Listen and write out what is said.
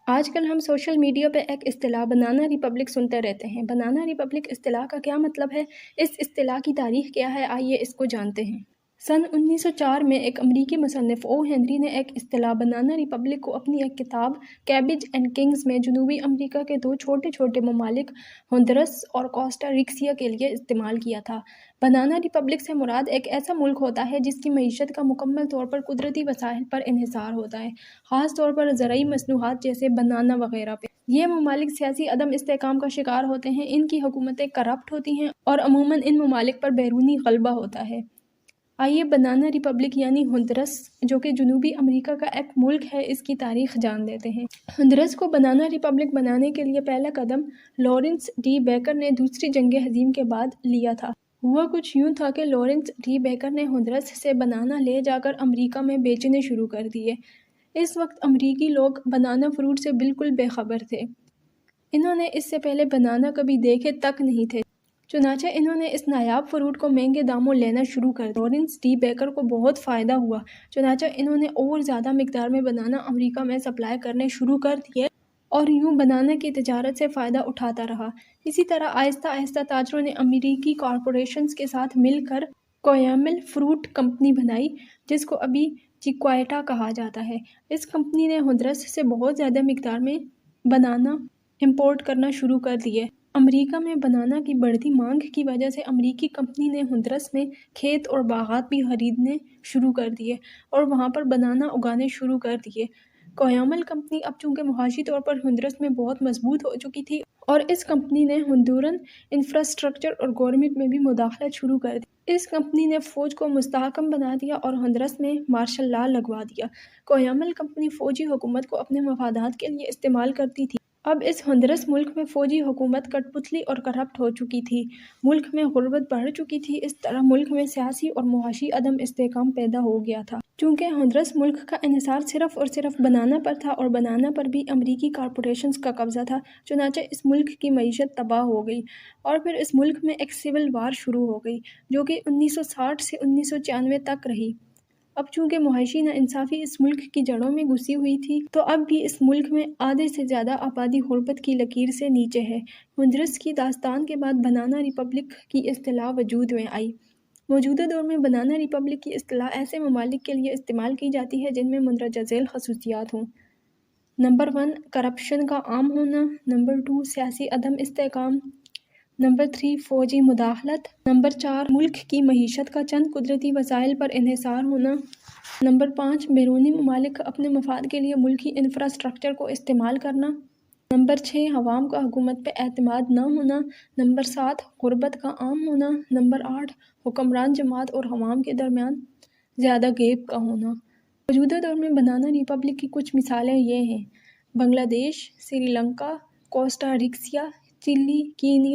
آج کل ہم سوشل میڈیا پہ ایک اصطلاح بنانا ریپبلک سنتے رہتے ہیں۔ بنانا ریپبلک اصطلاح کا کیا مطلب ہے؟ اس اصطلاح کی تاریخ کیا ہے؟ آئیے اس کو جانتے ہیں۔ سن 1904 میں ایک امریکی مصنف او ہنری نے ایک اصطلاح بنانا ریپبلک کو اپنی ایک کتاب کیبیج اینڈ کنگز میں جنوبی امریکا کے دو چھوٹے چھوٹے ممالک ہندوراس اور کوسٹا ریکا کے لیے استعمال کیا تھا۔ بنانا ریپبلک سے مراد ایک ایسا ملک ہوتا ہے جس کی معیشت کا مکمل طور پر قدرتی وسائل پر انحصار ہوتا ہے، خاص طور پر زرعی مصنوعات جیسے بنانا وغیرہ پہ۔ یہ ممالک سیاسی عدم استحکام کا شکار ہوتے ہیں، ان کی حکومتیں کرپٹ ہوتی ہیں اور عموماً ان ممالک پر بیرونی غلبہ ہوتا ہے۔ آئیے بنانا ریپبلک یعنی ہندوراس جو کہ جنوبی امریکا کا ایک ملک ہے، اس کی تاریخ جان لیتے ہیں۔ ہندوراس کو بنانا ریپبلک بنانے کے لیے پہلا قدم لارنس ڈی بیکر نے دوسری جنگ عظیم کے بعد لیا تھا۔ ہوا کچھ یوں تھا کہ لارنس ڈی بیکر نے ہندوراس سے بنانا لے جا کر امریکا میں بیچنے شروع کر دیے۔ اس وقت امریکی لوگ بنانا فروٹ سے بالکل بے خبر تھے۔ انہوں نے اس سے پہلے بنانا کبھی دیکھے تک نہیں تھے، چنانچہ انہوں نے اس نایاب فروٹ کو مہنگے داموں لینا شروع کر دیا۔ لارنس ڈی بیکر کو بہت فائدہ ہوا، چنانچہ انہوں نے اور زیادہ مقدار میں بنانا امریکا میں سپلائی کرنے شروع کر دیے اور یوں بنانا کی تجارت سے فائدہ اٹھاتا رہا۔ اسی طرح آہستہ آہستہ تاجروں نے امریکی کارپوریشنز کے ساتھ مل کر کوئمل فروٹ کمپنی بنائی، جس کو ابھی چیکویٹا کہا جاتا ہے۔ اس کمپنی نے ہندوراس سے بہت زیادہ مقدار میں بنانا امپورٹ کرنا شروع کر دیے۔ امریکا میں بنانا کی بڑھتی مانگ کی وجہ سے امریکی کمپنی نے ہندوراس میں کھیت اور باغات بھی خریدنے شروع کر دیے اور وہاں پر بنانا اگانے شروع کر دیے۔ کوئمل کمپنی اب چونکہ معاشی طور پر ہندوراس میں بہت مضبوط ہو چکی تھی اور اس کمپنی نے ہندورن انفراسٹرکچر اور گورنمنٹ میں بھی مداخلت شروع کر دی۔ اس کمپنی نے فوج کو مستحکم بنا دیا اور ہندوراس میں مارشل لا لگوا دیا۔ کوئمل کمپنی فوجی حکومت کو اپنے مفادات کے لیے استعمال کرتی تھی۔ اب اس ہندوراس ملک میں فوجی حکومت کٹ پتلی اور کرپٹ ہو چکی تھی، ملک میں غربت بڑھ چکی تھی، اس طرح ملک میں سیاسی اور معاشی عدم استحکام پیدا ہو گیا تھا۔ چونکہ ہندوراس ملک کا انحصار صرف اور صرف بنانا پر تھا اور بنانا پر بھی امریکی کارپوریشنز کا قبضہ تھا، چنانچہ اس ملک کی معیشت تباہ ہو گئی اور پھر اس ملک میں ایک سول وار شروع ہو گئی جو کہ 1960 سے 1996 تک رہی۔ اب چونکہ معاشی ناانصافی اس ملک کی جڑوں میں گھسی ہوئی تھی، تو اب بھی اس ملک میں آدھے سے زیادہ آبادی غربت کی لکیر سے نیچے ہے۔ ہندوراس کی داستان کے بعد بنانا ریپبلک کی اصطلاح وجود میں آئی۔ موجودہ دور میں بنانا ریپبلک کی اصطلاح ایسے ممالک کے لیے استعمال کی جاتی ہے جن میں مندرجہ ذیل خصوصیات ہوں۔ نمبر 1 کرپشن کا عام ہونا، نمبر 2 سیاسی عدم استحکام، نمبر 3 فوجی مداخلت، نمبر 4 ملک کی معیشت کا چند قدرتی وسائل پر انحصار ہونا، نمبر 5 بیرونی ممالک کا اپنے مفاد کے لیے ملکی انفراسٹرکچر کو استعمال کرنا، نمبر 6 عوام کا حکومت پہ اعتماد نہ ہونا، نمبر 7 غربت کا عام ہونا، نمبر 8 حکمران جماعت اور عوام کے درمیان زیادہ گیپ کا ہونا۔ موجودہ دور میں بنانا ریپبلک کی کچھ مثالیں یہ ہیں: بنگلہ دیش، سری لنکا، کوسٹا ریکا، چلی، کینیا،